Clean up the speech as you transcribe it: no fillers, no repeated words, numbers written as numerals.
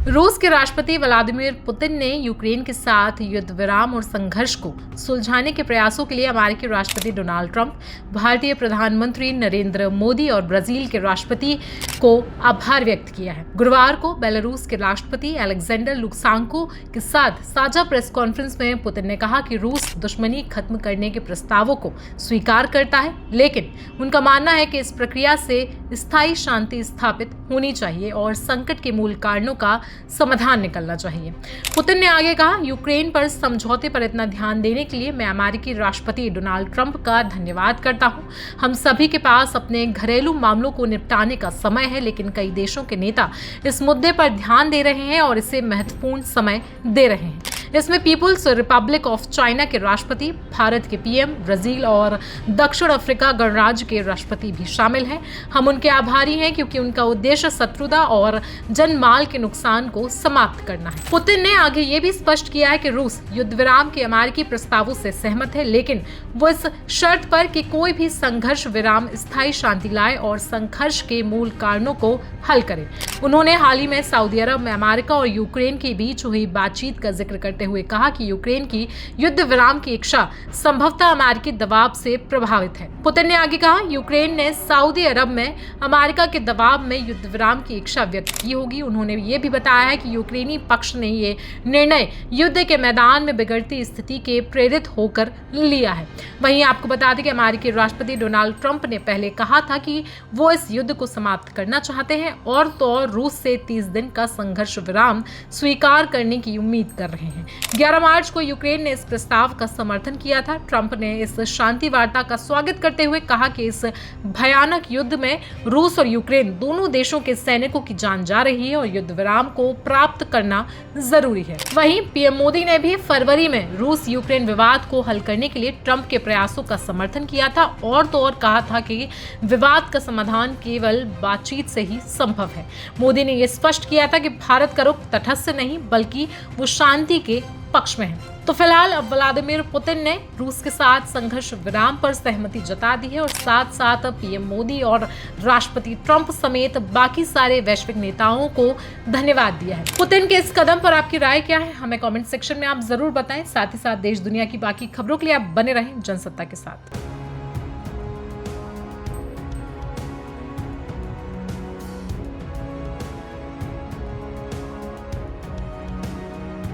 रूस के राष्ट्रपति व्लादिमीर पुतिन ने यूक्रेन के साथ युद्ध विराम और संघर्ष को सुलझाने के प्रयासों के लिए अमेरिकी राष्ट्रपति डोनाल्ड ट्रंप, भारतीय प्रधानमंत्री नरेंद्र मोदी और ब्राजील के राष्ट्रपति को आभार व्यक्त किया है। गुरुवार को बेलारूस के राष्ट्रपति अलेक्जेंडर लुकाशेंको के साथ साझा प्रेस कॉन्फ्रेंस में पुतिन ने कहा कि रूस दुश्मनी खत्म करने के प्रस्तावों को स्वीकार करता है, लेकिन उनका मानना है कि इस प्रक्रिया से स्थायी शांति स्थापित होनी चाहिए और संकट के मूल कारणों का समाधान निकलना चाहिए। पुतिन ने आगे कहा, यूक्रेन पर समझौते पर इतना ध्यान देने के लिए मैं अमेरिकी राष्ट्रपति डोनाल्ड ट्रंप का धन्यवाद करता हूं। हम सभी के पास अपने घरेलू मामलों को निपटाने का समय है, लेकिन कई देशों के नेता इस मुद्दे पर ध्यान दे रहे हैं और इसे महत्वपूर्ण समय दे रहे हैं। इसमें पीपुल्स रिपब्लिक ऑफ चाइना के राष्ट्रपति, भारत के पीएम, ब्राजील और दक्षिण अफ्रीका गणराज्य के राष्ट्रपति भी शामिल हैं। हम उनके आभारी हैं क्योंकि उनका उद्देश्य शत्रुता और जनमाल के नुकसान को समाप्त करना है। पुतिन ने आगे ये भी स्पष्ट किया है कि रूस युद्ध विराम के अमेरिकी प्रस्तावों से सहमत है, लेकिन वो इस शर्त पर कि कोई भी संघर्ष विराम स्थायी शांति लाए और संघर्ष के मूल कारणों को हल करे। उन्होंने हाल ही में सऊदी अरब में अमेरिका और यूक्रेन के बीच हुई बातचीत का जिक्र करते हुए कहा कि यूक्रेन की युद्ध विराम की इच्छा संभवतः अमेरिकी दबाव से प्रभावित है। पुतिन ने आगे कहा, यूक्रेन ने सऊदी अरब में अमेरिका के दबाव में युद्ध विराम की इच्छा व्यक्त की होगी। उन्होंने ये भी बताया है कि यूक्रेनी पक्ष ने ये निर्णय युद्ध के मैदान में बिगड़ती स्थिति के प्रेरित होकर लिया है। वहीं आपको बता दें कि अमेरिकी राष्ट्रपति डोनाल्ड ट्रंप ने पहले कहा था कि वो इस युद्ध को समाप्त करना चाहते हैं और तो और रूस से 30 दिन का संघर्ष विराम स्वीकार करने की उम्मीद कर रहे हैं। 11 मार्च को यूक्रेन ने इस प्रस्ताव का समर्थन किया था। ट्रंप ने इस शांति वार्ता का स्वागत करते हुए कहा कि इस भयानक युद्ध में रूस और यूक्रेन दोनों देशों के सैनिकों की जान जा रही है और युद्ध विराम को प्राप्त करना जरूरी है। वहीं पीएम मोदी ने भी फरवरी में रूस यूक्रेन विवाद को हल करने के लिए ट्रंप के प्रयासों का समर्थन किया था और तो और कहा था कि विवाद का समाधान केवल बातचीत से ही संभव है। मोदी ने यह स्पष्ट किया था कि भारत का रुख तटस्थ नहीं बल्कि वो शांति के पक्ष में है। तो फिलहाल अब व्लादिमीर पुतिन ने रूस के साथ संघर्ष विराम पर सहमति जता दी है और साथ साथ पीएम मोदी और राष्ट्रपति ट्रंप समेत बाकी सारे वैश्विक नेताओं को धन्यवाद दिया है। पुतिन के इस कदम पर आपकी राय क्या है, हमें कमेंट सेक्शन में आप जरूर बताएं। साथ ही साथ देश दुनिया की बाकी खबरों के लिए आप बने रहें जनसत्ता के साथ।